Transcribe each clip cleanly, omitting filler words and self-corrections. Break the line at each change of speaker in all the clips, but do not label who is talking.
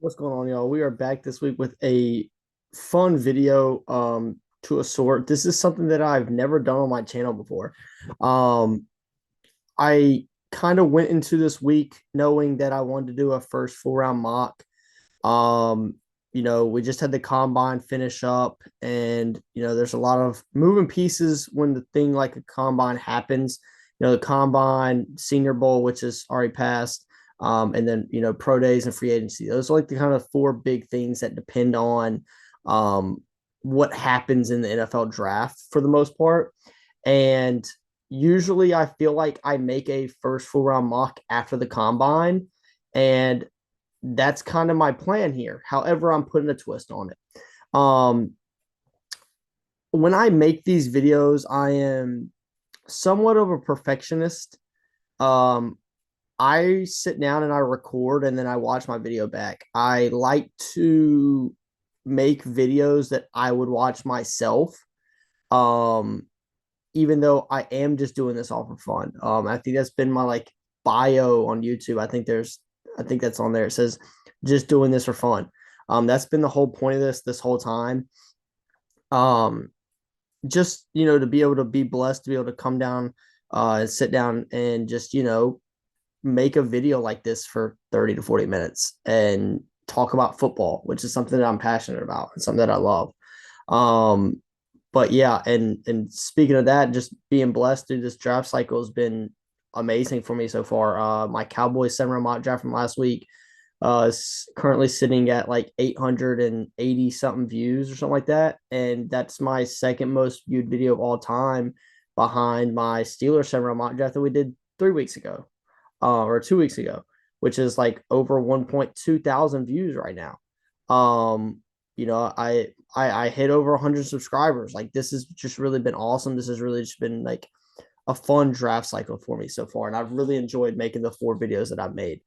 What's going on, y'all? We are back this week with a fun video to a sort. This is something that I've never done on my channel before. Um I kind of went into this week knowing that I wanted to do a first full round mock. Um we just had the combine finish up, and there's a lot of moving pieces when the thing like a combine happens. The combine, Senior Bowl, which is already passed, and then pro days and free agency. Those are like the kind of four big things that depend on um, what happens in the NFL draft for the most part. And usually, I feel like I make a first full round mock after the combine, and that's kind of my plan here. However, I'm putting a twist on it. Um, when I make these videos, I am somewhat of a perfectionist. Um, I sit down and I record and then I watch my video back. I like to make videos that I would watch myself. Um, Even though I am just doing this all for fun. I think that's been my like bio on YouTube. I think that's on there. It says just doing this for fun. That's been the whole point of this whole time. Um, just to be able to be blessed to be able to come down, sit down and just make a video like this for 30 to 40 minutes and talk about football, which is something that I'm passionate about and something that I love. Um, but yeah, and speaking of that, just being blessed through this draft cycle has been amazing for me so far. My Cowboys 7 round mock draft from last week is currently sitting at like 880 something views or something like that, and that's my second most viewed video of all time, behind my Steelers 7 round mock draft that we did 3 weeks ago, or 2 weeks ago, which is like over 1.2 thousand views right now. Um, I hit over 100 subscribers. Like, this has just really been awesome. This has really just been like a fun draft cycle for me so far, and I've really enjoyed making the 4 videos that I've made.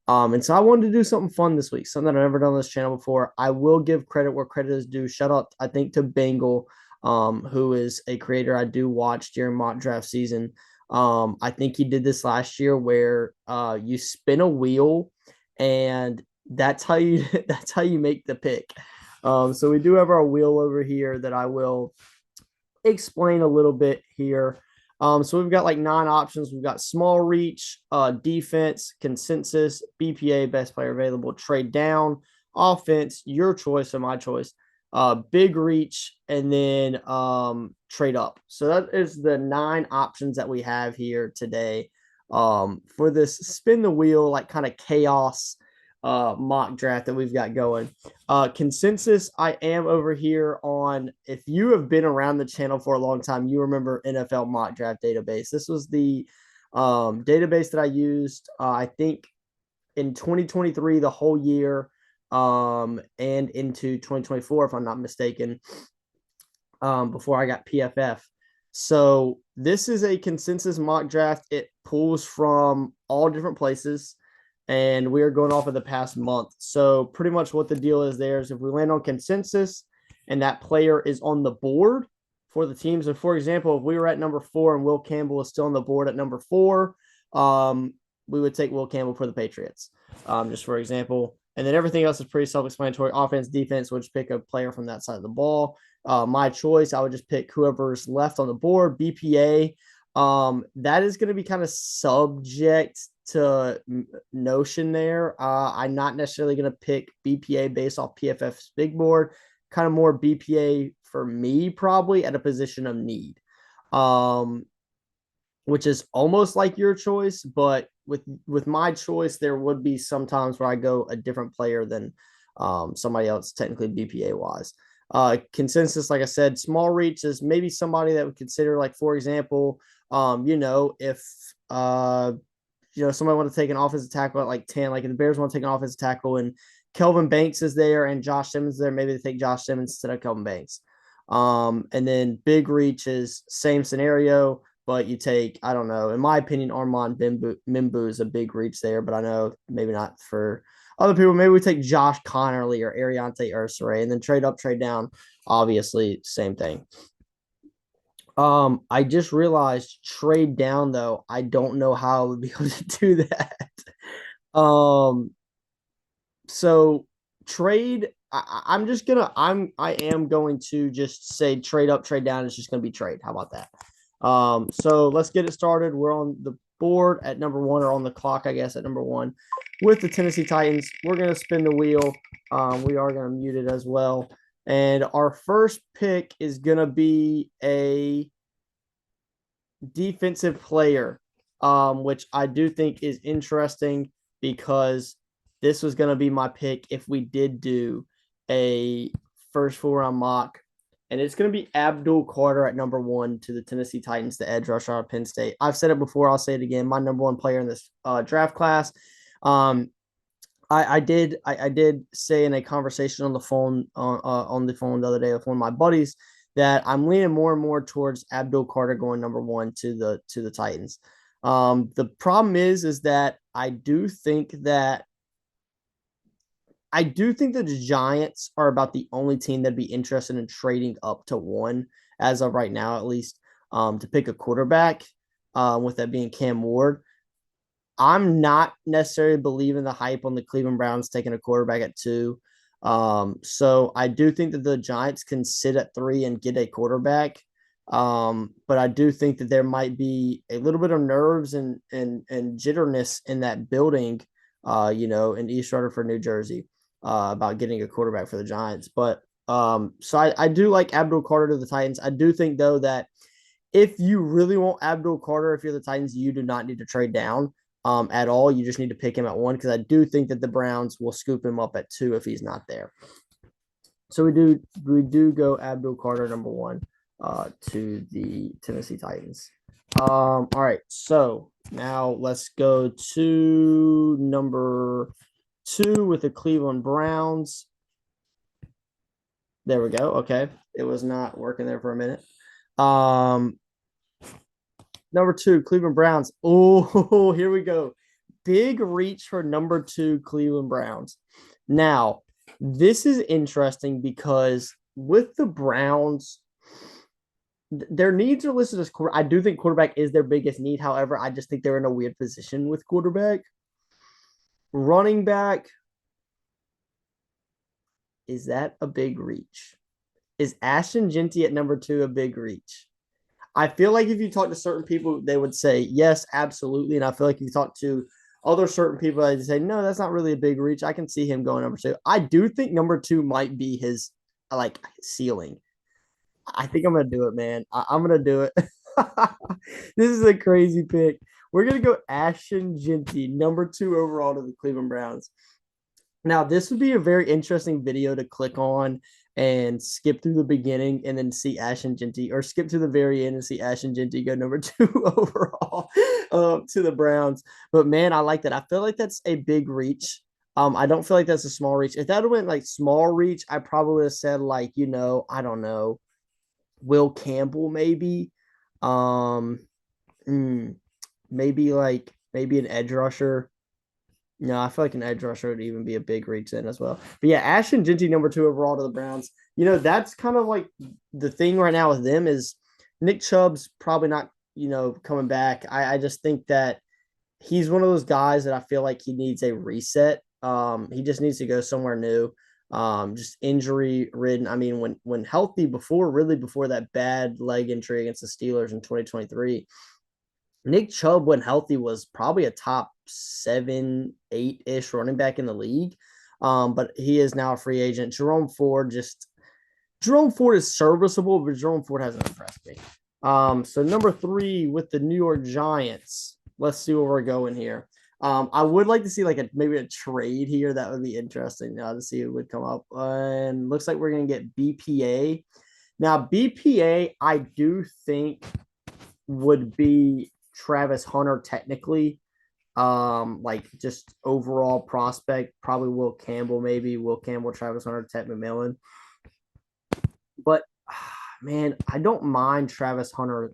And so I wanted to do something fun this week, something that I've never done on this channel before. I will give credit where credit is due. Shout out, I think, to Bengal, who is a creator I do watch during mock draft season. I think he did this last year where you spin a wheel, and that's how you that's how you make the pick. So we do have our wheel over here that I will explain a little bit here. So we've got like 9 options. We've got small reach, defense, consensus, BPA, best player available, trade down, offense, your choice or my choice, big reach, and then trade up. So that is the 9 options that we have here today, for this spin the wheel, like kind of chaos mock draft that we've got going. Consensus, I am over here on, if you have been around the channel for a long time, you remember NFL mock draft database. This was the database that I used, I think, in 2023, the whole year, and into 2024, if I'm not mistaken, before I got PFF. So this is a consensus mock draft. It pulls from all different places, and we are going off of the past month. So pretty much what the deal is there is, if we land on consensus and that player is on the board for the teams. And for example, if we were at number 4 and Will Campbell is still on the board at number 4, um, we would take Will Campbell for the Patriots, just for example. And then everything else is pretty self-explanatory. Offense, defense, would just pick a player from that side of the ball. My choice, I would just pick whoever's left on the board. BPA, that is going to be kind of subject to notion there. I'm not necessarily going to pick BPA based off PFF's big board. Kind of more BPA for me, probably at a position of need, um, which is almost like your choice. But with my choice, there would be some times where I go a different player than somebody else, technically BPA wise. Consensus, like I said, small reach is maybe somebody that would consider, like, for example, if somebody want to take an offensive tackle at like 10, like if the Bears want to take an offensive tackle and Kelvin Banks is there and Josh Simmons is there, maybe they take Josh Simmons instead of Kelvin Banks. And then big reach is same scenario, but you take, I don't know, in my opinion, Armand Mimbu is a big reach there, but I know maybe not for other people. Maybe we take Josh Connerly or Ariante Ursare, and then trade up, trade down. Obviously, same thing. I just realized trade down though. I don't know how I would be able to do that. Um, so trade. I'm just gonna. I am going to just say trade up, trade down. It's just gonna be trade. How about that? So let's get it started. We're on the board at number one, or on the clock, I guess, at number one with the Tennessee Titans. We're gonna spin the wheel. We are gonna mute it as well. And our first pick is gonna be a defensive player, which I do think is interesting because this was going to be my pick if we did do a first 4 round mock. And it's going to be Abdul Carter at number one to the Tennessee Titans, the edge rusher out of Penn State. I've said it before. I'll say it again. My number one player in this draft class. Um, I did say in a conversation on the phone on the phone the other day with one of my buddies that I'm leaning more and more towards Abdul Carter going number one to the Titans. The problem is that I do think that the Giants are about the only team that'd be interested in trading up to one as of right now, at least, to pick a quarterback. With that being Cam Ward. I'm not necessarily believing the hype on the Cleveland Browns taking a quarterback at 2. So I do think that the Giants can sit at 3 and get a quarterback. But I do think that there might be a little bit of nerves and jitterness in that building, in East Rutherford, New Jersey, about getting a quarterback for the Giants. But so I do like Abdul Carter to the Titans. I do think, though, that if you really want Abdul Carter, if you're the Titans, you do not need to trade down at all. You just need to pick him at 1 because I do think that the Browns will scoop him up at 2 if he's not there. So we do go Abdul Carter number 1 to the Tennessee Titans. All right, so now let's go to number 2 with the Cleveland Browns. There we go. Okay, it was not working there for a minute. Number 2, Cleveland Browns. Oh, here we go. Big reach for number 2, Cleveland Browns. Now, this is interesting because with the Browns, their needs are listed as quarterback. I do think quarterback is their biggest need. However, I just think they're in a weird position with quarterback. Running back, is that a big reach? Is Ashton Jeanty at number 2 a big reach? I feel like if you talk to certain people, they would say yes, absolutely. And I feel like if you talk to other certain people, they'd say, no, that's not really a big reach. I can see him going number 2. I do think number 2 might be his ceiling. I think I'm gonna do it, man. I'm gonna do it. This is a crazy pick. We're gonna go Ashton Jeanty, number 2 overall to the Cleveland Browns. Now, this would be a very interesting video to click on and skip through the beginning and then see Ashton Jeanty, or skip to the very end and see Ashton Jeanty go number 2 overall to the Browns. But man, I like that. I feel like that's a big reach. I don't feel like that's a small reach. If that would went like small reach, I probably would have said I don't know, Will Campbell maybe. Um, maybe an edge rusher. No, I feel like an edge rusher would even be a big reach then as well. But yeah, Ashton Jeanty, number 2 overall to the Browns. That's kind of like the thing right now with them is Nick Chubb's probably not, coming back. I just think that he's one of those guys that I feel like he needs a reset. He just needs to go somewhere new. Just injury ridden. I mean, when healthy before that bad leg injury against the Steelers in 2023, Nick Chubb, when healthy, was probably a top 7, 8-ish running back in the league. But he is now a free agent. Jerome Ford is serviceable, but Jerome Ford hasn't impressed me. So number 3 with the New York Giants. Let's see where we're going here. I would like to see maybe a trade here. That would be interesting to see who would come up. And looks like we're going to get BPA. Now, BPA, I do think would be Travis Hunter technically. Just overall prospect, probably Will Campbell, Travis Hunter, Ted McMillan. But man, I don't mind Travis Hunter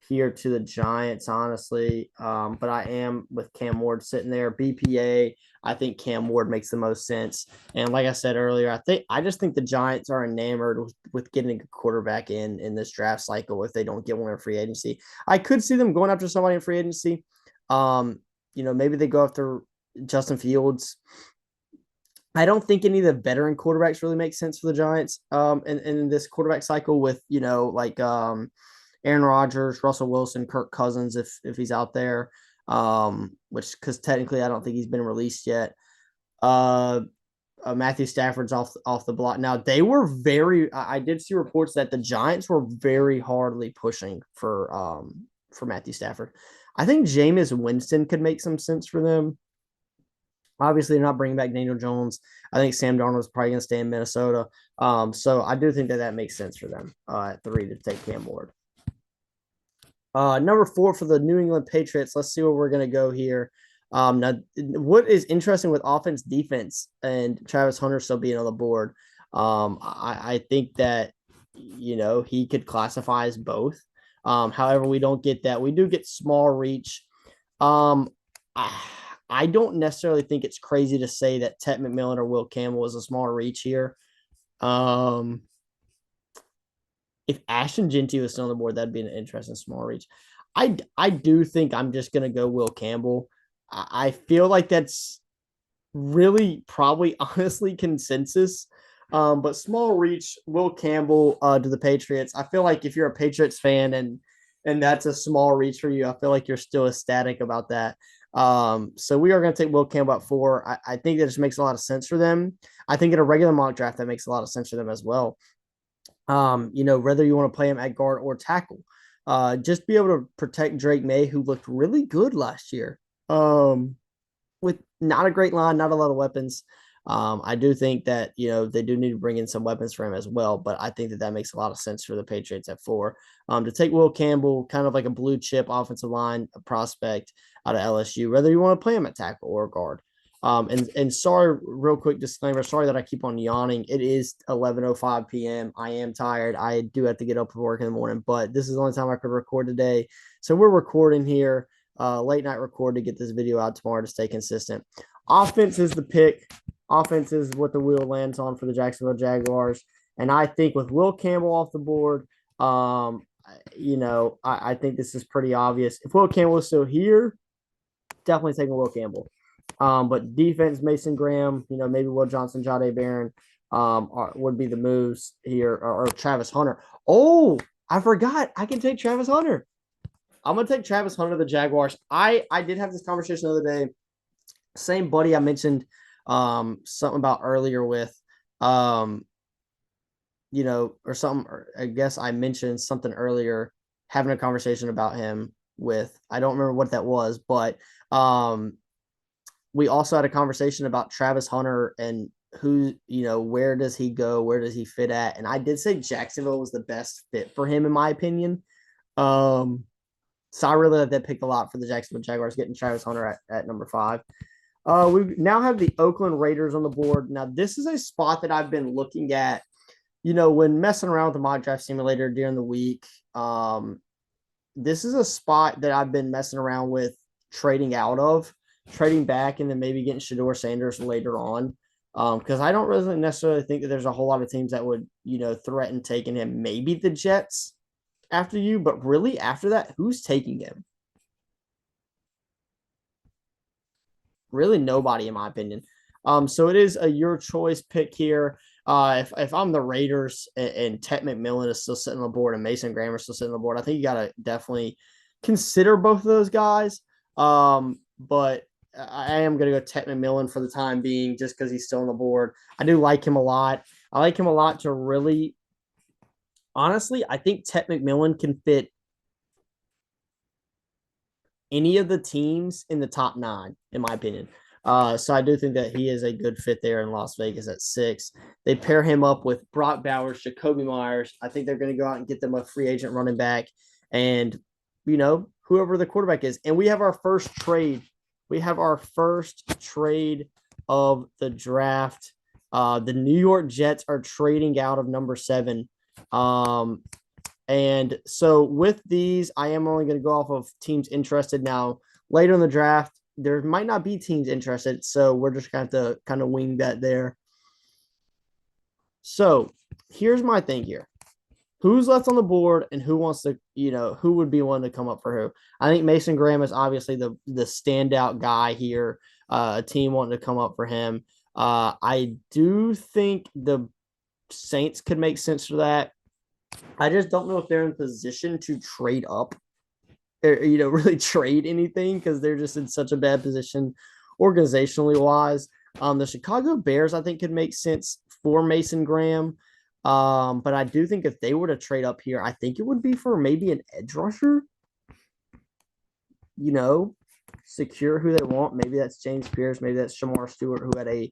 here to the Giants, honestly. But I am with Cam Ward sitting there. BPA, I think Cam Ward makes the most sense. And like I said earlier, I just think the Giants are enamored with getting a quarterback in this draft cycle if they don't get one in free agency. I could see them going after somebody in free agency. Maybe they go after Justin Fields. I don't think any of the veteran quarterbacks really make sense for the Giants in this quarterback cycle with, like Aaron Rodgers, Russell Wilson, Kirk Cousins if he's out there. Which because technically I don't think he's been released yet. Uh, Matthew Stafford's off the block. Now they were very. I did see reports that the Giants were very hardly pushing for Matthew Stafford. I think Jameis Winston could make some sense for them. Obviously, they're not bringing back Daniel Jones. I think Sam Darnold's probably going to stay in Minnesota. So I do think that makes sense for them at 3 to take Cam Ward. Number 4 for the New England Patriots. Let's see where we're going to go here. Now, what is interesting with offense, defense, and Travis Hunter still being on the board, I think that he could classify as both. However, we don't get that. We do get small reach. Um, I don't necessarily think it's crazy to say that Ted McMillan or Will Campbell is a small reach here. Um, if Ashton Genty was still on the board, that'd be an interesting small reach. I do think I'm just gonna go Will Campbell. I feel like that's really probably honestly consensus. But small reach, Will Campbell to the Patriots. I feel like if you're a Patriots fan and that's a small reach for you, I feel like you're still ecstatic about that. So we are going to take Will Campbell at 4. I think that just makes a lot of sense for them. I think in a regular mock draft, that makes a lot of sense for them as well. Whether you want to play him at guard or tackle, just be able to protect Drake May, who looked really good last year. With not a great line, not a lot of weapons. I do think that they do need to bring in some weapons for him as well, but I think that makes a lot of sense for the Patriots at 4. To take Will Campbell, kind of like a blue chip offensive line prospect out of LSU, whether you want to play him at tackle or guard. And sorry, real quick disclaimer. Sorry that I keep on yawning. It is 11:05 p.m. I am tired. I do have to get up for work in the morning, but this is the only time I could record today. So we're recording here, late night record to get this video out tomorrow to stay consistent. Offense is the pick. Offense is what the wheel lands on for the Jacksonville Jaguars. And I think with Will Campbell off the board, I think this is pretty obvious. If Will Campbell is still here, definitely taking Will Campbell. But defense, Mason Graham, maybe Will Johnson, Jahdae Barron would be the moves here, or Travis Hunter. Oh, I forgot. I can take Travis Hunter. I'm going to take Travis Hunter to the Jaguars. I did have this conversation the other day. Same buddy I mentioned something about earlier with, or something, or I guess I mentioned something earlier, having a conversation about him with, I don't remember what that was, but we also had a conversation about Travis Hunter and who, where does he go? Where does he fit at? And I did say Jacksonville was the best fit for him, in my opinion. So I really like that pick a lot for the Jacksonville Jaguars, getting Travis Hunter at number 5. We now have the Oakland Raiders on the board. Now, this is a spot that I've been looking at, when messing around with the mock draft simulator during the week. This is a spot that I've been messing around with trading out of, trading back, and then maybe getting Shedaur Sanders later on. Because I don't really necessarily think that there's a whole lot of teams that would, threaten taking him. Maybe the Jets after you, but really after that, who's taking him? Really nobody, in my opinion. So it is a your choice pick here. If I'm the Raiders and Ted McMillan is still sitting on the board and Mason Graham is still sitting on the board, I think you got to definitely consider both of those guys. But I am going to go Ted McMillan for the time being, just because he's still on the board. I do like him a lot. I like him a lot to really, honestly, I think Ted McMillan can fit any of the teams in the top 9, in my opinion. So I do think that he is a good fit there in Las Vegas at 6. They pair him up with Brock Bowers, Jacoby Myers. I think they're going to go out and get them a free agent running back and, whoever the quarterback is. And we have our first trade. We have our first trade of the draft. The New York Jets are trading out of number 7. And so with these, I am only going to go off of teams interested. Now, later in the draft, there might not be teams interested, so we're just going to have to kind of wing that there. So here's my thing here. Who's left on the board and who wants to, who would be one to come up for who? I think Mason Graham is obviously the standout guy here, a team wanting to come up for him. I do think the Saints could make sense for that. I just don't know if they're in position to trade up or, really trade anything because they're just in such a bad position organizationally wise. The Chicago Bears, I think, could make sense for Mason Graham. But I do think if they were to trade up here, I think it would be for maybe an edge rusher, you know, secure who they want. Maybe that's James Pierce. Maybe that's Shamar Stewart, who had a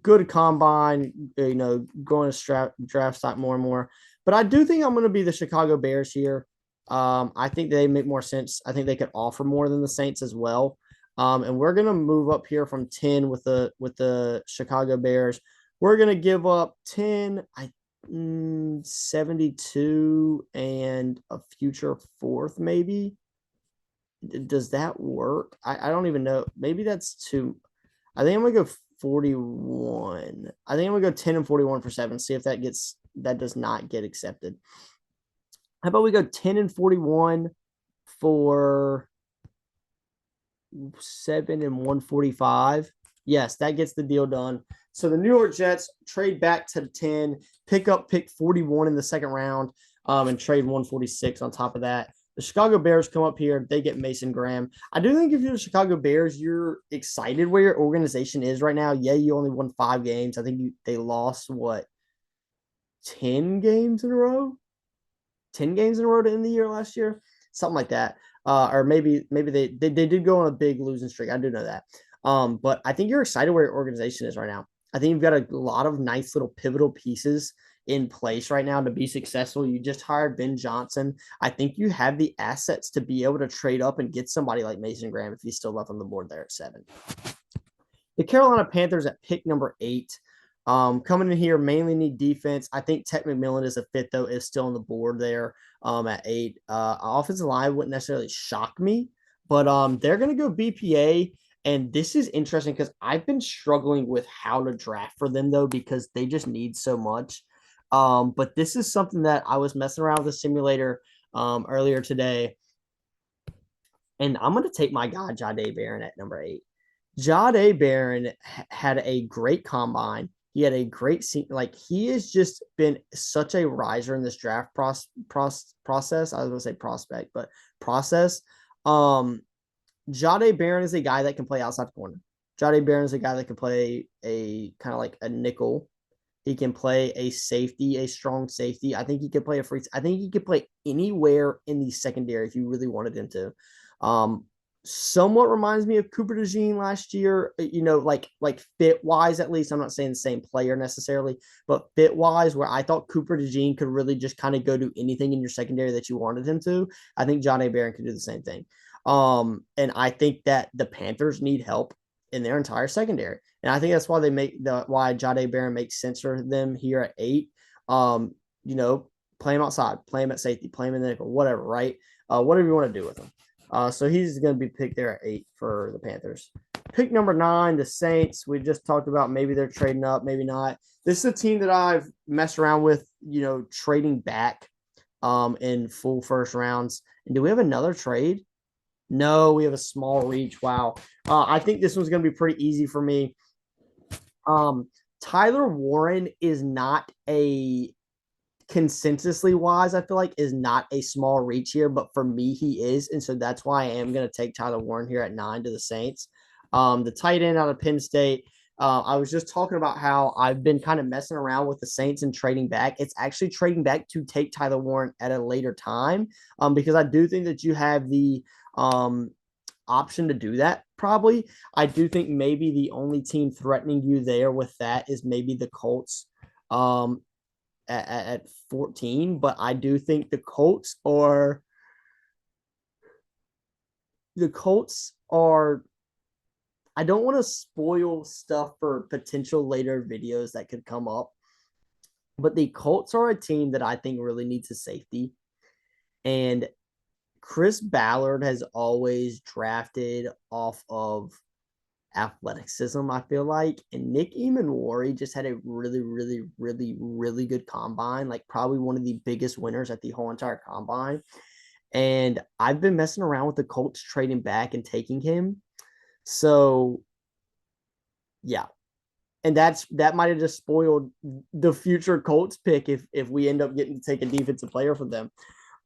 good combine, going to draft stock more and more. But I do think I'm going to be the Chicago Bears here. I think they make more sense. I think they could offer more than the Saints as well. And we're going to move up here from 10 with the Chicago Bears. We're going to give up 10, 72 and a future fourth, maybe. Does that work? I don't even know. Maybe that's too. I think I'm gonna go 41. I think I'm gonna go 10 and 41 for 7. See if that does not get accepted. How about we go 10 and 41 for 7 and 145? Yes, that gets the deal done. So the New York Jets trade back to 10, pick up pick 41 in the second round, and trade 146 on top of that. The Chicago Bears come up here. They get Mason Graham. I do think if you're the Chicago Bears, you're excited where your organization is right now. Yeah, you only won 5 games. I think they lost, what, 10 games in a row? 10 games in a row to end the year last year? Something like that. Or maybe they did go on a big losing streak. I do know that. But I think you're excited where your organization is right now. I think you've got a lot of nice little pivotal pieces in place right now to be successful. You just hired Ben Johnson. I think you have the assets to be able to trade up and get somebody like Mason Graham if he's still left on the board there at 7. The Carolina Panthers at pick number 8. Coming in here, mainly need defense. I think Ted McMillan is a fit, though, is still on the board there at 8. Offensive line wouldn't necessarily shock me, but they're going to go BPA. And this is interesting because I've been struggling with how to draft for them, though, because they just need so much. But this is something that I was messing around with the simulator earlier today. And I'm going to take my guy, Jahdae Barron, at number 8. Jahdae Barron had a great combine. He had a great like he has just been such a riser in this draft process. I was going to say prospect, but process. Jahdae Barron is a guy that can play outside corner. Jahdae Barron is a guy that can play a kind of like a nickel. He can play a safety, a strong safety. I think he could play a free. I think he could play anywhere in the secondary if you really wanted him to. Somewhat reminds me of Cooper DeJean last year, like fit wise, at least. I'm not saying the same player necessarily, but fit wise, where I thought Cooper DeJean could really just kind of go do anything in your secondary that you wanted him to. I think Jahdae Barron could do the same thing. And I think that the Panthers need help in their entire secondary. And I think that's why why Jahdae Barron makes sense for them here at 8. Play him outside, play him at safety, play him in the nickel, whatever, right? Whatever you want to do with him. So he's going to be picked there at 8 for the Panthers. Pick number 9, the Saints. We just talked about maybe they're trading up, maybe not. This is a team that I've messed around with, trading back in full first rounds. And do we have another trade? No, we have a small reach. Wow. I think this one's going to be pretty easy for me. Tyler Warren is not a consensusly wise, I feel like, is not a small reach here, but for me, he is. And so that's why I am going to take Tyler Warren here at 9 to the Saints. The tight end out of Penn State. I was just talking about how I've been kind of messing around with the Saints and trading back. It's actually trading back to take Tyler Warren at a later time because I do think that you have the option to do that probably. I do think maybe the only team threatening you there with that is maybe the Colts at 14, but I do think the Colts are I don't want to spoil stuff for potential later videos that could come up, but the Colts are a team that I think really needs a safety. And Chris Ballard has always drafted off of athleticism, I feel like. And Nick Eamon just had a really, really, really, really good combine, like probably one of the biggest winners at the whole entire combine. And I've been messing around with the Colts trading back and taking him. So, yeah. and that might have just spoiled the future Colts pick if we end up getting to take a defensive player from them.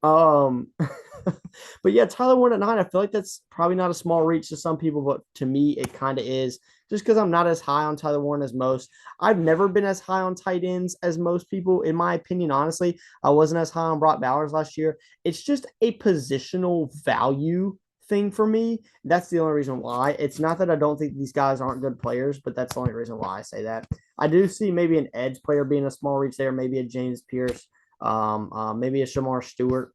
Um, but yeah, Tyler Warren at 9. I feel like that's probably not a small reach to some people, but to me, it kind of is. Just because I'm not as high on Tyler Warren as most. I've never been as high on tight ends as most people, in my opinion. Honestly, I wasn't as high on Brock Bowers last year. It's just a positional value thing for me. That's the only reason why. It's not that I don't think these guys aren't good players, but that's the only reason why I say that. I do see maybe an edge player being a small reach there, maybe a James Pierce, maybe a Shamar Stewart.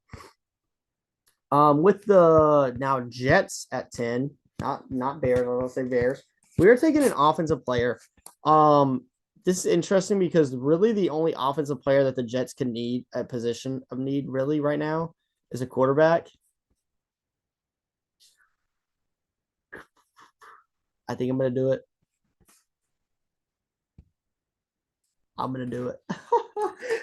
With the now Jets at 10, not Bears, I don't say Bears. We are taking an offensive player. This is interesting because really the only offensive player that the Jets can need at position of need really right now is a quarterback. I think I'm gonna do it. I'm gonna do it.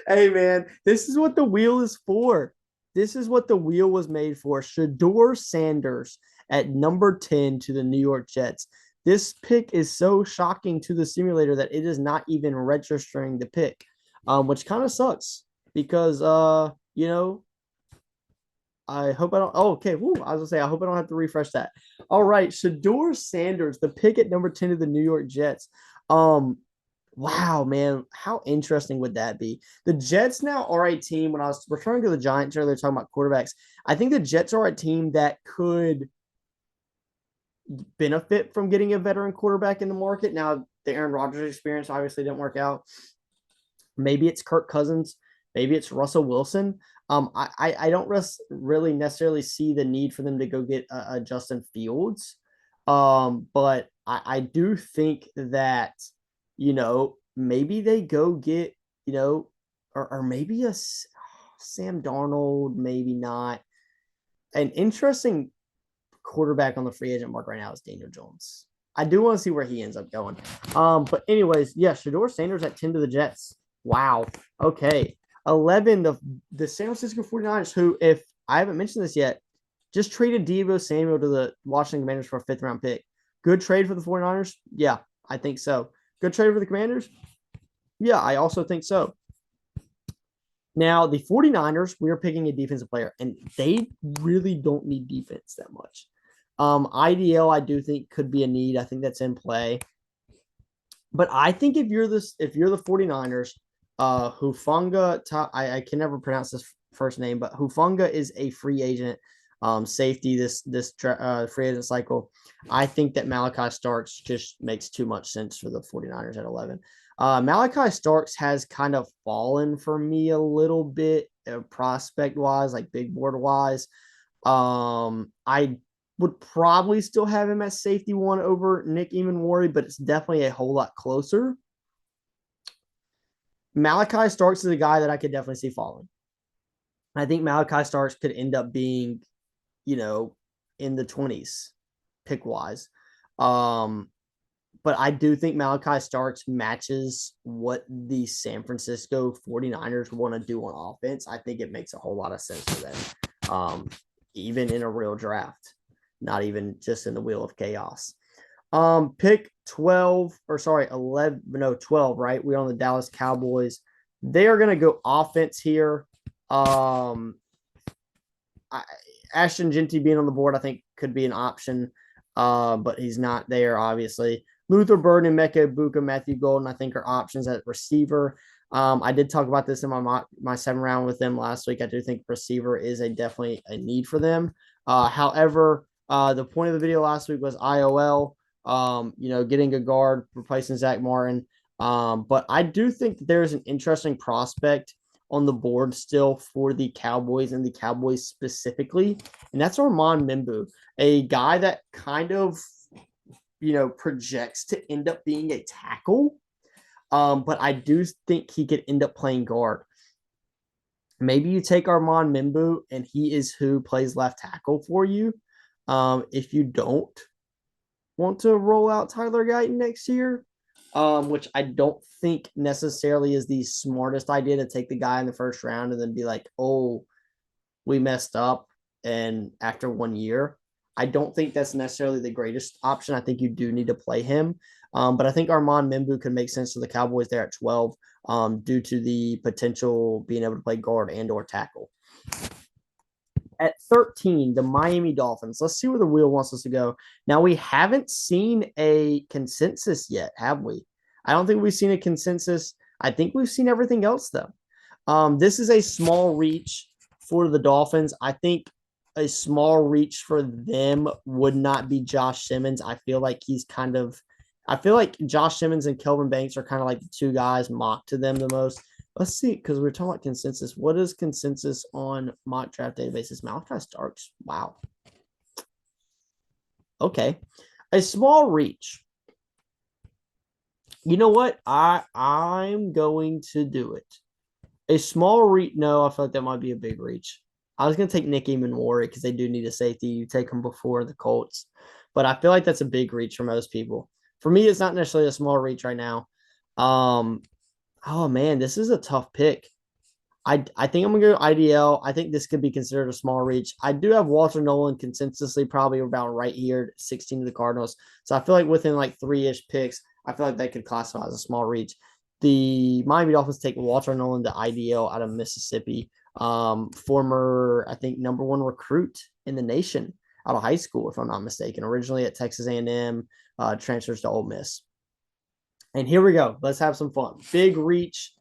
Hey man, this is what the wheel is for. This is what the wheel was made for. Shedaur Sanders at number 10 to the New York Jets. This pick is so shocking to the simulator that it is not even registering the pick, which kind of sucks because I hope I don't. Oh, okay. Woo, I was gonna say I hope I don't have to refresh that. All right, Shedaur Sanders, the pick at number 10 of the New York Jets. Um, Wow, man, how interesting would that be? The Jets now are a team. When I was referring to the Giants earlier, talking about quarterbacks, I think the Jets are a team that could benefit from getting a veteran quarterback in the market. Now, the Aaron Rodgers experience obviously didn't work out. Maybe it's Kirk Cousins. Maybe it's Russell Wilson. I don't really necessarily see the need for them to go get a Justin Fields. But I do think that, maybe they go get, or maybe a Sam Darnold, maybe not. An interesting quarterback on the free agent market right now is Daniel Jones. I do want to see where he ends up going. But anyways, yeah, Shedaur Sanders at 10 to the Jets. Wow. Okay. 11, the San Francisco 49ers, who, if I haven't mentioned this yet, just traded Deebo Samuel to the Washington Commanders for a 5th-round pick. Good trade for the 49ers? Yeah, I think so. Good trade for the Commanders? Yeah, I also think so. Now, the 49ers, we are picking a defensive player, and they really don't need defense that much. IDL, I do think could be a need. I think that's in play. But I think if you're the 49ers, Hufanga, I can never pronounce this first name, but Hufanga is a free agent safety this free agent cycle. I think that Malachi Starks just makes too much sense for the 49ers at 11. Malachi Starks has kind of fallen for me a little bit prospect wise, like big board wise. I would probably still have him at safety 1 over Nick Emanwari, but it's definitely a whole lot closer. Malachi Starks is a guy that I could definitely see falling. I think Malachi Starks could end up being, in the 20s pick wise. But I do think Malachi Starks matches what the San Francisco 49ers want to do on offense. I think it makes a whole lot of sense for them, even in a real draft, not even just in the wheel of chaos. Pick 12, or sorry, 11, no, 12, right? We're on the Dallas Cowboys. They are going to go offense here. Ashton Jeanty being on the board, I think, could be an option, but he's not there, obviously. Luther Burden and Mecca Ibuka, Matthew Golden, I think, are options at receiver. I did talk about this in my 7th-round with them last week. I do think receiver is definitely a need for them. However, the point of the video last week was IOL, getting a guard, replacing Zach Martin. But I do think that there's an interesting prospect on the board still for the Cowboys and the Cowboys specifically, and that's Armand Mimbu, a guy that kind of, projects to end up being a tackle. But I do think he could end up playing guard. Maybe you take Armand Mimbu and he is who plays left tackle for you. If you don't want to roll out Tyler Guyton next year, which I don't think necessarily is the smartest idea, to take the guy in the first round and then be like, oh, we messed up. And after 1 year, I don't think that's necessarily the greatest option. I think you do need to play him. But I think Armand Membu could make sense to the Cowboys there at 12 due to the potential being able to play guard and or tackle. At 13, the Miami Dolphins. Let's see where the wheel wants us to go. Now, we haven't seen a consensus yet, have we? I don't think we've seen a consensus. I think we've seen everything else, though. This is a small reach for the Dolphins. I think a small reach for them would not be Josh Simmons. I feel like Josh Simmons and Kelvin Banks are kind of like the two guys mocked to them the most. Let's see, because we're talking about consensus. What is consensus on mock draft databases? Malachi Starks. Wow. Okay. A small reach. You know what? I'm going to do it. A small reach. No, I feel like that might be a big reach. I was going to take Nick Eamon because they do need a safety. You take him before the Colts. But I feel like that's a big reach for most people. For me, it's not necessarily a small reach right now. Oh, man, this is a tough pick. I think I'm going to go IDL. I think this could be considered a small reach. I do have Walter Nolan consensusly probably about right here, 16 to the Cardinals. So I feel like within like 3-ish picks, I feel like they could classify as a small reach. The Miami Dolphins take Walter Nolan to IDL out of Mississippi. Former, I think, number 1 recruit in the nation out of high school, if I'm not mistaken. Originally at Texas A&M, transfers to Ole Miss. And here we go. Let's have some fun. Big reach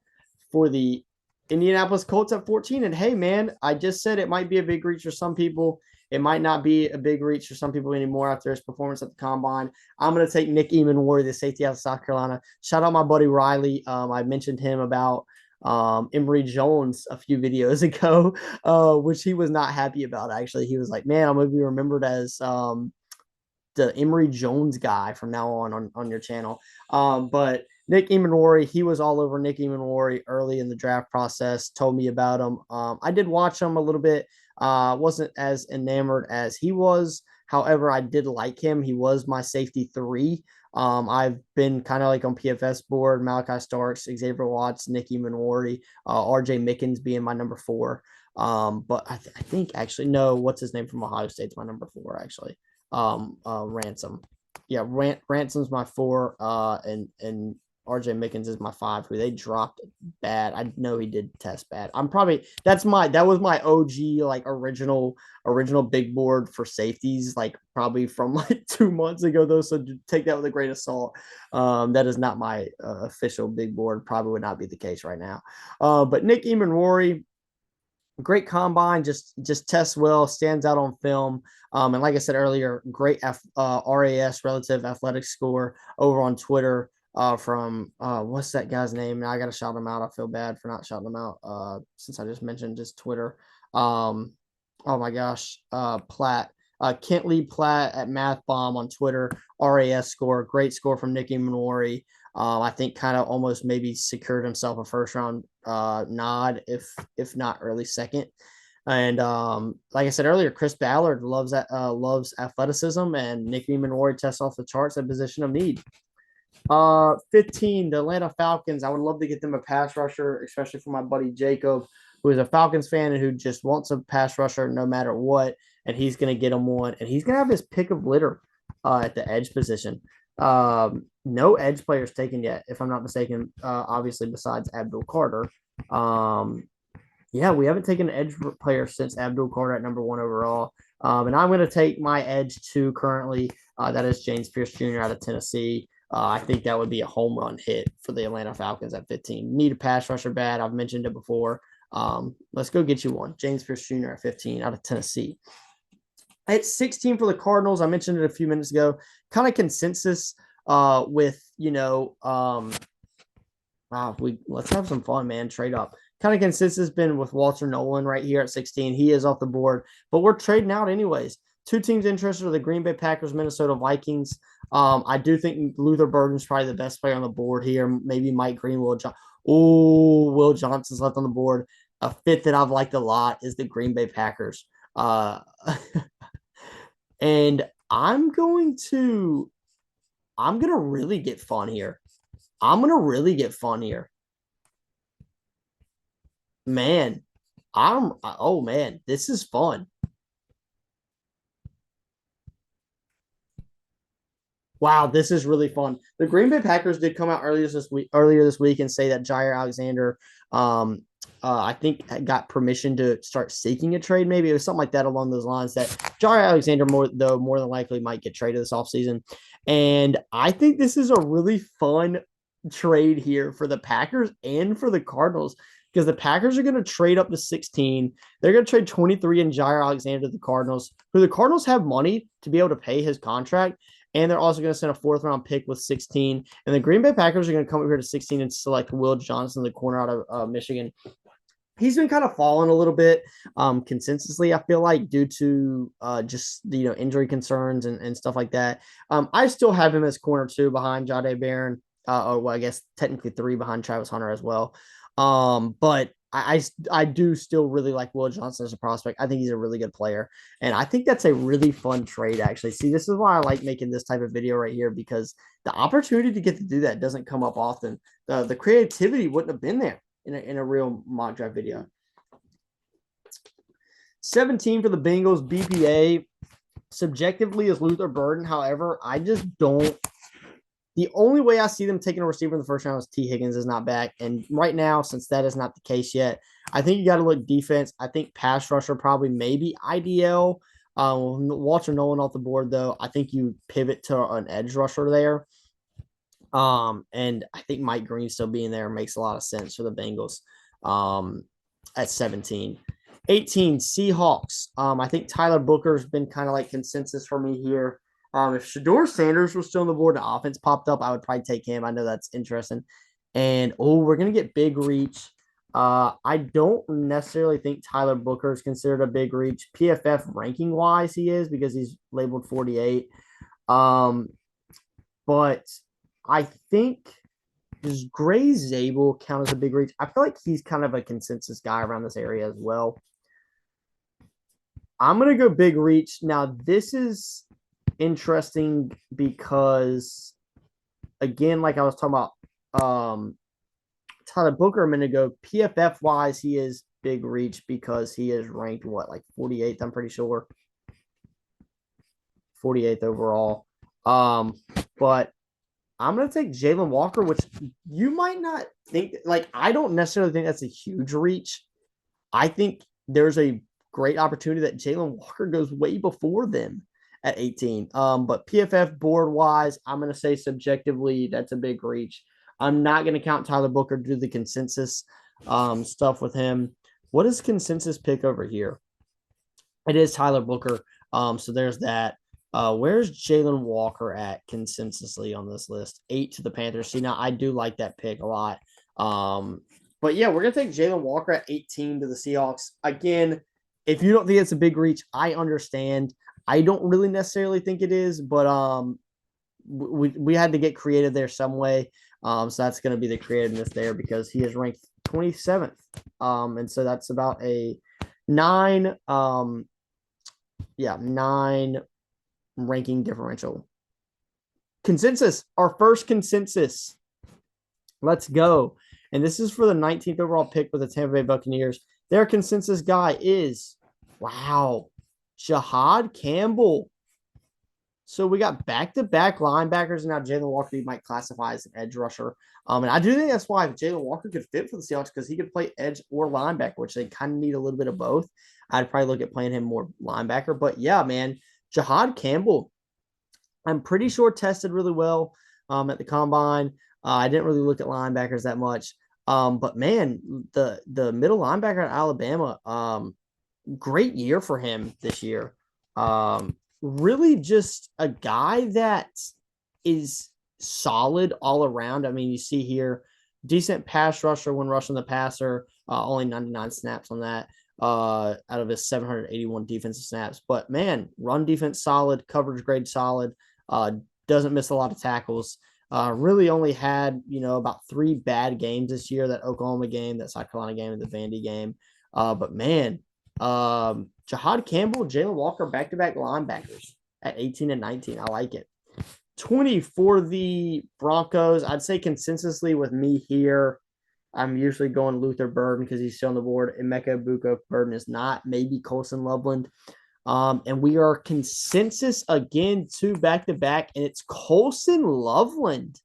for the Indianapolis Colts at 14. And hey, man, I just said it might be a big reach for some people. It might not be a big reach for some people anymore after his performance at the Combine. I'm going to take Nick Eamon, the safety out of South Carolina. Shout out my buddy Riley. I mentioned him about Emory Jones a few videos ago, which he was not happy about, actually. He was like, man, I'm going to be remembered as the Emory Jones guy from now on your channel. But Nick Eamon, he was all over Nick Eamon early in the draft process, told me about him. I did watch him a little bit. Wasn't as enamored as he was. However, I did like him. He was my safety 3. I've been kind of like on PFS board, Malachi Starks, Xavier Watts, Nick Eamon, RJ Mickens being my number 4. But I think actually, no, what's his name from Ohio State's my number 4, actually. Ransom. Yeah, Ransom's my 4, and RJ Mickens is my 5, who they dropped bad. I know he did test bad. That was my OG like original big board for safeties, like probably from like 2 months ago though. So take that with a grain of salt. That is not my official big board. Probably would not be the case right now. But Nick Eamon, great combine, just tests well, stands out on film. And like I said earlier, great RAS relative athletic score over on Twitter from what's that guy's name? Now I got to shout him out. I feel bad for not shouting him out since I just mentioned his Twitter. Oh my gosh, Platt. Kent Lee Platt at Math Bomb on Twitter. RAS score, great score from Nicky Minori. I think kind of almost maybe secured himself a first round nod, if not early second. And like I said earlier, Chris Ballard loves athleticism, and Nicky Minori tests off the charts at position of need. 15, the Atlanta Falcons. I would love to get them a pass rusher, especially for my buddy Jacob, who is a Falcons fan and who just wants a pass rusher no matter what. And he's going to get him one. And he's going to have his pick of litter at the edge position. No edge players taken yet, if I'm not mistaken, obviously, besides Abdul Carter. Yeah, we haven't taken an edge player since Abdul Carter at number 1 overall. And I'm going to take my edge 2 currently. That is James Pierce Jr. out of Tennessee. I think that would be a home run hit for the Atlanta Falcons at 15. Need a pass rusher bad. I've mentioned it before. Let's go get you one. James Pierce Jr. at 15 out of Tennessee. At 16 for the Cardinals, I mentioned it a few minutes ago. Kind of consensus with, let's have some fun, man. Trade up. Kind of consensus been with Walter Nolan right here at 16. He is off the board, but we're trading out anyways. 2 teams interested are the Green Bay Packers, Minnesota Vikings. I do think Luther Burden's probably the best player on the board here. Maybe Mike Green, Will Johnson's left on the board. A fit that I've liked a lot is the Green Bay Packers. And I'm going to really get fun here. Man, this is fun. Wow, this is really fun. The Green Bay Packers did come out earlier this week and say that Jair Alexander, um, I think got permission to start seeking a trade. Maybe it was something like that along those lines. That Jair Alexander more than likely might get traded this offseason. And I think this is a really fun trade here for the Packers and for the Cardinals because the Packers are going to trade up to 16. They're going to trade 23 and Jair Alexander to the Cardinals, who the Cardinals have money to be able to pay his contract. And they're also going to send a fourth round pick with 16. And the Green Bay Packers are going to come over here to 16 and select Will Johnson, the corner out of Michigan. He's been kind of falling a little bit consensusly, I feel like, due to just injury concerns and stuff like that. I still have him as corner two behind Jahdae Barron, or well, I guess technically three behind Travis Hunter as well. But I do still really like Will Johnson as a prospect. I think he's a really good player. And I think that's a really fun trade, actually. See, this is why I like making this type of video right here, because the opportunity to get to do that doesn't come up often. The creativity wouldn't have been there in a real mock draft video. 17 for the Bengals, BPA. Subjectively is Luther Burden. However, I just don't. The only way I see them taking a receiver in the first round is T. Higgins is not back. And right now, since that is not the case yet, I think you got to look defense. I think pass rusher probably maybe IDL. Walter Nolan off the board, though. I think you pivot to an edge rusher there. And I think Mike Green still being there makes a lot of sense for the Bengals at 17. 18, Seahawks. I think Tyler Booker's been kind of like consensus for me here. If Shedaur Sanders was still on the board and offense popped up, I would probably take him. I know that's interesting. And, we're going to get big reach. I don't necessarily think Tyler Booker is considered a big reach. PFF ranking wise, he is because he's labeled 48. But I think does Gray Zabel count as a big reach? I feel like he's kind of a consensus guy around this area as well. I'm going to go big reach. Now, this is interesting because, again, like I was talking about Tyler Booker a minute ago, PFF wise, he is big reach because he is ranked, like 48th, I'm pretty sure. 48th overall. But I'm going to take Jalen Walker, which you might not think, like, I don't necessarily think that's a huge reach. I think there's a great opportunity that Jalen Walker goes way before them at 18. But PFF board wise, I'm going to say subjectively, that's a big reach. I'm not going to count Tyler Booker to do the consensus stuff with him. What is consensus pick over here? It is Tyler Booker. So there's that. Where's Jalen Walker at consensusly on this list? 8 to the Panthers. See, now I do like that pick a lot. But yeah, we're going to take Jalen Walker at 18 to the Seahawks. Again, if you don't think it's a big reach, I understand. I don't really necessarily think it is, but we had to get creative there some way. So that's going to be the creativeness there because he is ranked 27th. And so that's about a 9 ranking differential. Consensus, our first consensus. Let's go. And this is for the 19th overall pick with the Tampa Bay Buccaneers. Their consensus guy is, Shahad Campbell. So we got back-to-back linebackers, and now Jalen Walker you might classify as an edge rusher. And I do think that's why Jalen Walker could fit for the Seahawks because he could play edge or linebacker, which they kind of need a little bit of both. I'd probably look at playing him more linebacker. But, yeah, man, Shahad Campbell, I'm pretty sure tested really well at the combine. I didn't really look at linebackers that much. But, man, the middle linebacker at Alabama, great year for him this year. Really just a guy that is solid all around. I mean, you see here, decent pass rusher when rushing the passer, only 99 snaps on that out of his 781 defensive snaps. But, man, run defense solid, coverage grade solid, doesn't miss a lot of tackles. Really only had, about 3 bad games this year, that Oklahoma game, that South Carolina game, and the Vandy game. But, man, Shahad Campbell, Jalen Walker, back-to-back linebackers at 18 and 19. I like it. 20 for the Broncos. I'd say consensusly with me here, I'm usually going Luther Burden because he's still on the board. Emeka Buka Burden is not. Maybe Colson Loveland. And we are consensus again, 2 back to back, and it's Colson Loveland.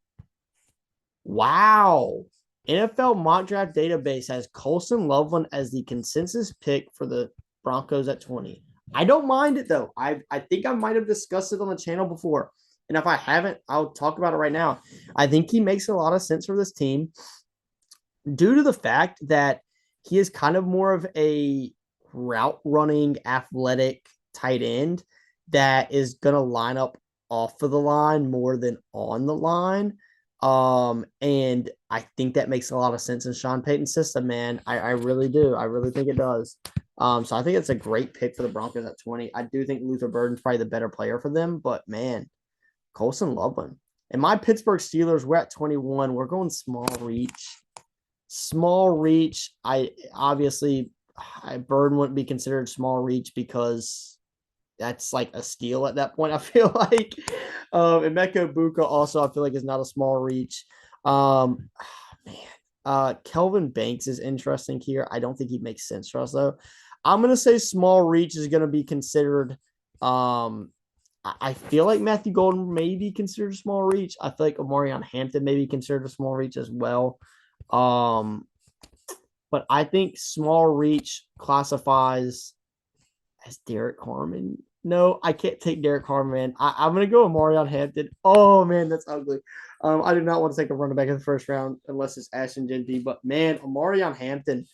Wow. NFL mock draft database has Colson Loveland as the consensus pick for the Broncos at 20. I don't mind it though. I think I might have discussed it on the channel before. And if I haven't, I'll talk about it right now. I think he makes a lot of sense for this team due to the fact that he is kind of more of a route running, athletic tight end that is going to line up off of the line more than on the line. And I think that makes a lot of sense in Sean Payton's system, man. I really do. I really think it does. So I think it's a great pick for the Broncos at 20. I do think Luther Burden's probably the better player for them, but man, Colson Loveland. And my Pittsburgh Steelers, we're at 21. We're going small reach. Small reach. Burden wouldn't be considered small reach because that's like a steal at that point. I feel like, and Meko Buka also I feel like is not a small reach. Man, Kelvin Banks is interesting here. I don't think he makes sense for us though. I'm gonna say small reach is gonna be considered. I feel like Matthew Golden may be considered a small reach. I feel like Omarion Hampton may be considered a small reach as well. But I think small reach classifies as Derek Harmon. No, I can't take Derek Harmon. I'm going to go with Marion Hampton. Oh, man, that's ugly. I do not want to take a running back in the first round unless it's Ashton Genty. But, man, Marion Hampton,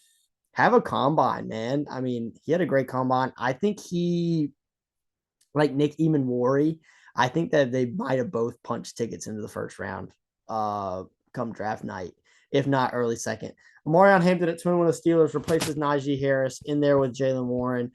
have a combine, man. I mean, he had a great combine. I think he, like Nick Eamon-Wari, I think that they might have both punched tickets into the first round come draft night, if not early second. Marion Hampton at 21 of the Steelers replaces Najee Harris in there with Jalen Warren.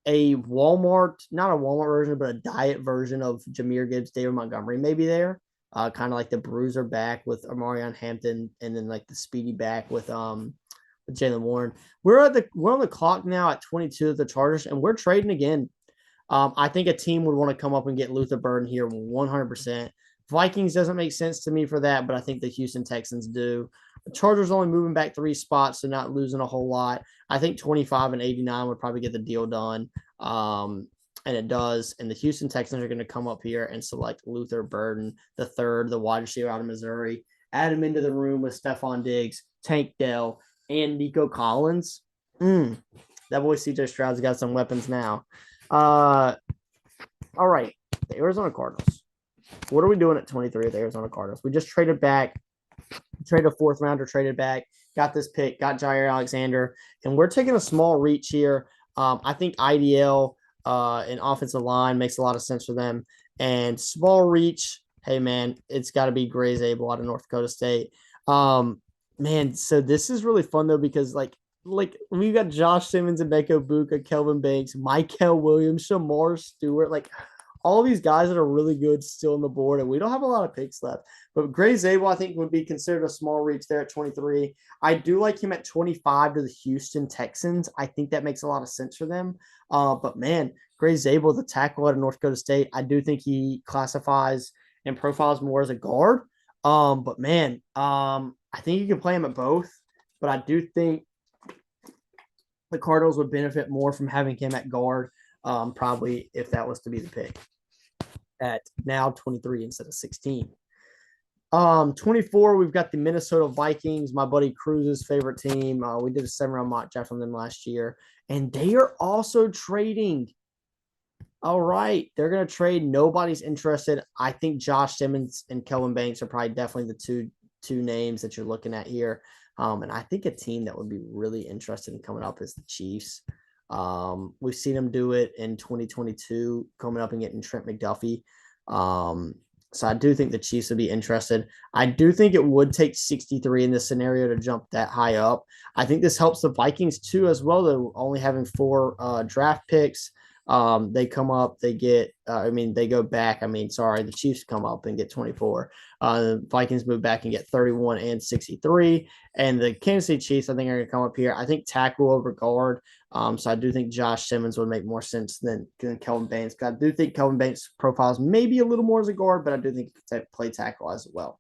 A Walmart, not a Walmart version, but a diet version of Jahmyr Gibbs, David Montgomery maybe there. Kind of like the bruiser back with Omarion Hampton, and then like the speedy back with Jalen Warren. We're on the clock now at 22 of the Chargers, and we're trading again. I think a team would want to come up and get Luther Burden here 100%. Vikings doesn't make sense to me for that, but I think the Houston Texans do. The Chargers only moving back 3 spots, so not losing a whole lot. I think 25 and 89 would probably get the deal done. And it does. And the Houston Texans are going to come up here and select Luther Burden, the third, the wide receiver out of Missouri. Add him into the room with Stephon Diggs, Tank Dell, and Nico Collins. That boy CJ Stroud's got some weapons now. All right, the Arizona Cardinals. What are we doing at 23 with the Arizona Cardinals? We just traded back, traded a 4th rounder, traded back, got this pick, got Jair Alexander, and we're taking a small reach here. I think IDL and offensive line makes a lot of sense for them. And small reach, hey, man, it's got to be Gray Zabel out of North Dakota State. Man, so this is really fun, though, because, like we got Josh Simmons and Meko Buka, Kelvin Banks, Michael Williams, Shamar Stewart, like all these guys that are really good still on the board, and we don't have a lot of picks left. But Gray Zabel, I think, would be considered a small reach there at 23. I do like him at 25 to the Houston Texans. I think that makes a lot of sense for them. But, man, Gray Zabel, the tackle out of North Dakota State, I do think he classifies and profiles more as a guard. But, man, I think you can play him at both. But I do think the Cardinals would benefit more from having him at guard, probably if that was to be the pick at now 23 instead of 16. 24, we've got the Minnesota Vikings, my buddy Cruz's favorite team. We did a 7-round mock draft on them last year, and they are also trading. All right, they're going to trade. Nobody's interested. I think Josh Simmons and Kelvin Banks are probably definitely the two names that you're looking at here. And I think a team that would be really interested in coming up is the Chiefs. We've seen them do it in 2022, coming up and getting Trent McDuffie. So I do think the Chiefs would be interested. I do think it would take 63 in this scenario to jump that high up. I think this helps the Vikings too as well, though, only having 4 draft picks. They come up, they get, they go back. The Chiefs come up and get 24. The Vikings move back and get 31 and 63. And the Kansas City Chiefs, I think, are going to come up here. I think tackle over guard. So I do think Josh Simmons would make more sense than Kelvin Banks. I do think Kelvin Banks profiles maybe a little more as a guard, but I do think he could play tackle as well.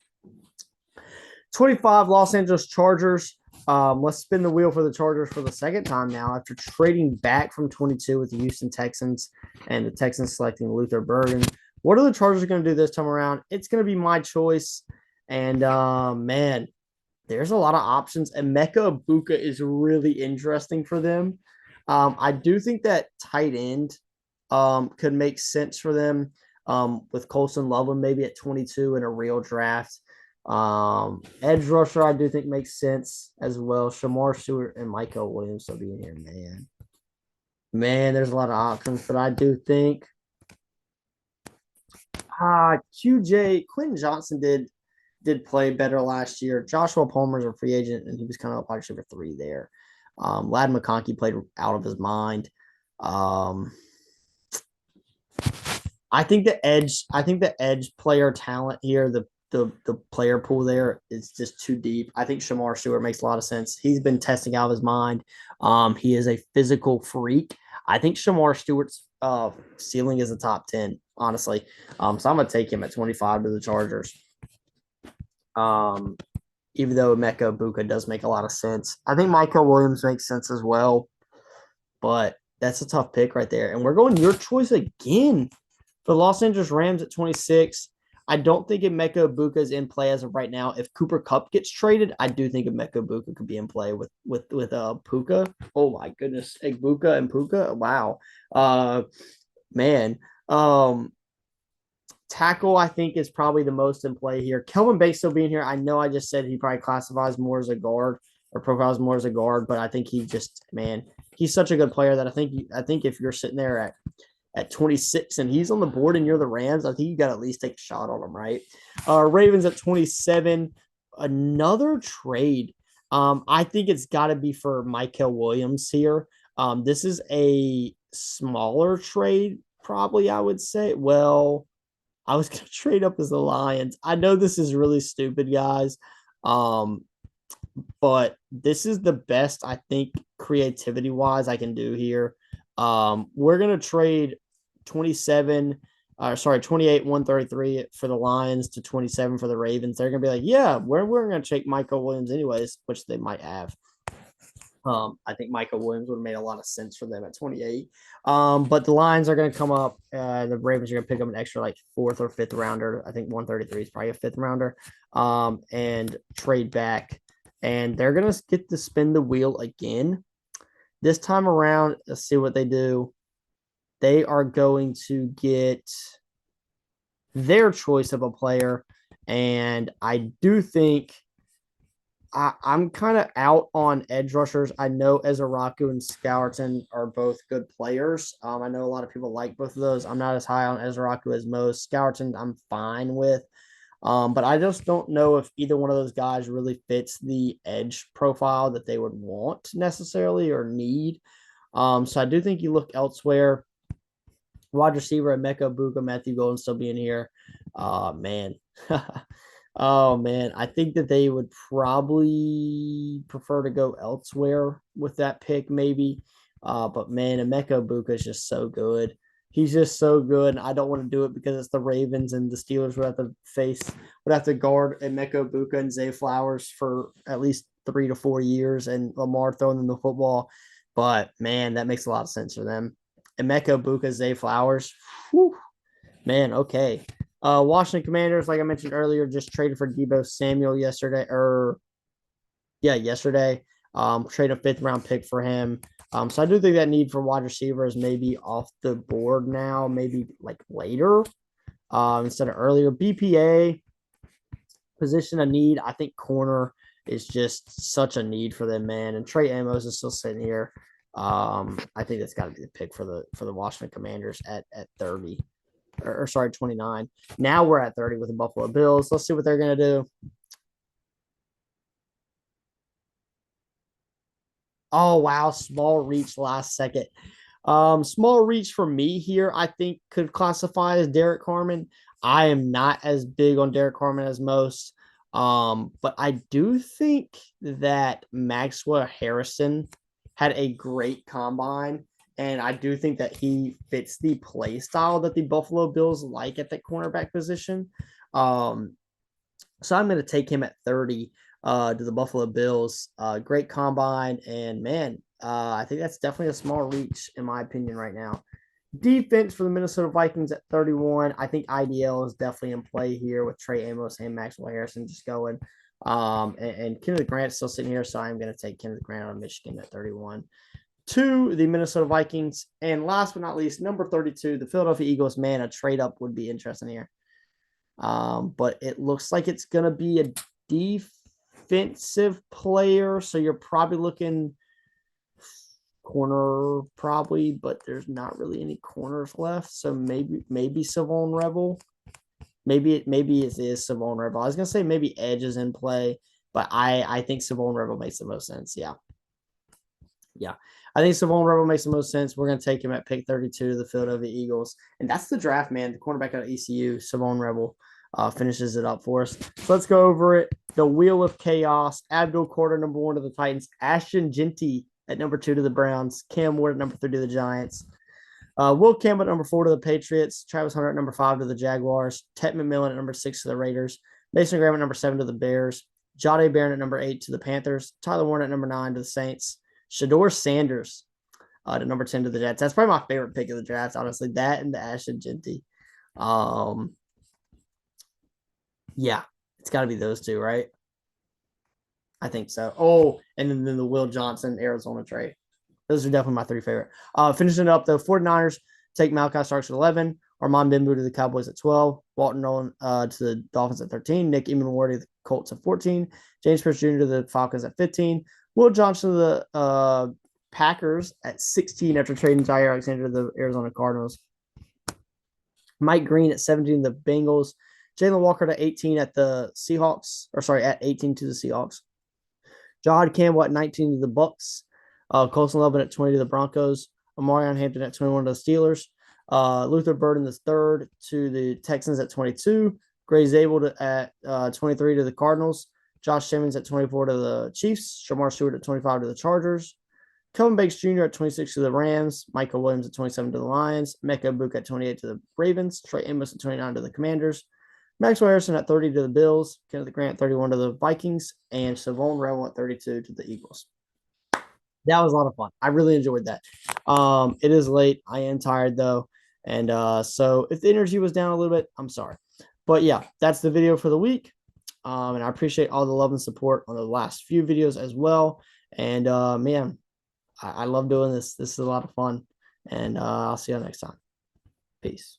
25, Los Angeles Chargers. Let's spin the wheel for the Chargers for the second time now after trading back from 22 with the Houston Texans and the Texans selecting Luther Burden. What are the Chargers going to do this time around? It's going to be my choice. And man, there's a lot of options. And Mecca Buka is really interesting for them. I do think that tight end could make sense for them with Colson Loveland maybe at 22 in a real draft. Edge rusher, I do think makes sense as well. Shamar Stewart and Michael Williams will be in here, man. Man, there's a lot of options, but I do think QJ Quentin Johnson did play better last year. Joshua Palmer's a free agent, and he was kind of a wide receiver 3 there. Lad McConkey played out of his mind. Um, I think the edge player talent here, the player pool there is just too deep. I think Shamar Stewart makes a lot of sense. He's been testing out of his mind. He is a physical freak. I think Shamar Stewart's ceiling is a top 10, honestly. So I'm gonna take him at 25 to the Chargers. Um, Even though Emeka Buka does make a lot of sense. I think Michael Williams makes sense as well, but that's a tough pick right there. And we're going your choice again for the Los Angeles Rams at 26. I don't think Emeka Buka is in play as of right now. If Cooper Kupp gets traded, I do think Emeka Buka could be in play with Puka. Oh my goodness, Buka and Puka. Wow, man. Tackle, I think, is probably the most in play here. Kelvin Bates still being here. I know I just said he probably classifies more as a guard or profiles more as a guard, but I think he just, man, he's such a good player that I think if you're sitting there at 26 and he's on the board and you're the Rams, I think you got to at least take a shot on him, right? Ravens at 27, another trade. I think it's got to be for Michael Williams here. This is a smaller trade, probably, I would say. Well, I was going to trade up as the Lions. I know this is really stupid, guys. Um, but this is the best, I think, creativity wise I can do here. We're going to trade 28, 133 for the Lions to 27 for the Ravens. They're going to be like, yeah, we're going to take Michael Williams anyways, which they might have. I think Michael Williams would have made a lot of sense for them at 28. But the Lions are going to come up. The Ravens are going to pick up an extra like fourth or fifth rounder. I think 133 is probably a fifth rounder. And trade back. And they're going to get to spin the wheel again. This time around, let's see what they do. They are going to get their choice of a player. And I do think I'm kind of out on edge rushers. I know Ezaraku and Scourton are both good players. I know a lot of people like both of those. I'm not as high on Ezaraku as most. Scourton, I'm fine with. But I just don't know if either one of those guys really fits the edge profile that they would want necessarily or need. So I do think you look elsewhere. Wide receiver, Emeka Buka, Matthew Golden still being here. Man. Oh man, I think that they would probably prefer to go elsewhere with that pick, maybe. But man, Emeka Buka is just so good. He's just so good. I don't want to do it because it's the Ravens and the Steelers would have to guard Emeka Buka and Zay Flowers for at least 3 to 4 years, and Lamar throwing them the football. But man, that makes a lot of sense for them. Emeka Buka, Zay Flowers. Whew, man, okay. Washington Commanders, like I mentioned earlier, just traded for Deebo Samuel yesterday. Yesterday. Trade a fifth round pick for him. So I do think that need for wide receiver is maybe off the board now, maybe like later instead of earlier. BPA position of need. I think corner is just such a need for them, man. And Trey Amos is still sitting here. I think that's got to be the pick for the Washington Commanders at 30. Or sorry, 29. Now we're at 30 with the Buffalo Bills. Let's see what they're going to do. Oh, wow. Small reach last second. Small reach for me here, I think could classify as Derek Carmen. I am not as big on Derek Carmen as most. But I do think that Maxwell Harrison had a great combine. And I do think that he fits the play style that the Buffalo Bills like at that cornerback position. So I'm going to take him at 30 to the Buffalo Bills. Great combine. And man, I think that's definitely a small reach, in my opinion, right now. Defense for the Minnesota Vikings at 31. I think IDL is definitely in play here with Trey Amos and Maxwell Harrison just going. And Kenneth Grant still sitting here, so I'm going to take Kenneth Grant on Michigan at 31 to the Minnesota Vikings. And last but not least, number 32, the Philadelphia Eagles. Man, a trade up would be interesting here. But it looks like it's going to be a defensive player. So you're probably looking corner, probably, but there's not really any corners left. So maybe Savon Rebel. Maybe it is Savon Rebel. I was gonna say maybe Edge is in play, but I think Savon Rebel makes the most sense. Yeah. Yeah. I think Savon Rebel makes the most sense. We're going to take him at pick 32 to the Philadelphia Eagles. And that's the draft, man. The cornerback out of ECU, Savon Rebel, finishes it up for us. So let's go over it. The Wheel of Chaos. Abdul Carter, number 1 to the Titans. Ashton Jeanty at number 2 to the Browns. Cam Ward at number 3 to the Giants. Will Campbell at number 4 to the Patriots. Travis Hunter at number 5 to the Jaguars. Ted McMillan at number 6 to the Raiders. Mason Graham at number 7 to the Bears. Jahdae Barron at number 8 to the Panthers. Tyler Warren at number 9 to the Saints. Shedaur Sanders to number 10 to the Jets. That's probably my favorite pick of the draft, honestly. That and the Ashton Jeanty. Yeah, it's got to be those two, right? I think so. Oh, and then the Will Johnson Arizona trade. Those are definitely my 3 favorite. Finishing up, the 49ers take Malachi Starks at 11, Armand Bimbu to the Cowboys at 12, Walton Nolan to the Dolphins at 13, Nick Emenwardi to the Colts at 14, James Pierce Jr. to the Falcons at 15, Will Johnson to the Packers at 16 after trading Jair Alexander to the Arizona Cardinals, Mike Green at 17 to the Bengals, Jalen Walker to 18 at the Seahawks, at 18 to the Seahawks, Jahad Campbell at 19 to the Bucks, Colson Lovin at 20 to the Broncos, Amarion Hampton at 21 to the Steelers, Luther Burden the third to the Texans at 22, Gray Zabel at 23 to the Cardinals, Josh Simmons at 24 to the Chiefs, Shamar Stewart at 25 to the Chargers, Kelvin Banks Jr. at 26 to the Rams, Michael Williams at 27 to the Lions, Mecca Book at 28 to the Ravens, Trey Amos at 29 to the Commanders, Maxwell Harrison at 30 to the Bills, Kenneth Grant 31 to the Vikings, and Savon Rebel at 32 to the Eagles. That was a lot of fun. I really enjoyed that. It is late. I am tired though. And so if the energy was down a little bit, I'm sorry. But yeah, that's the video for the week. And I appreciate all the love and support on the last few videos as well. And man, I love doing this. This is a lot of fun. And I'll see you next time. Peace.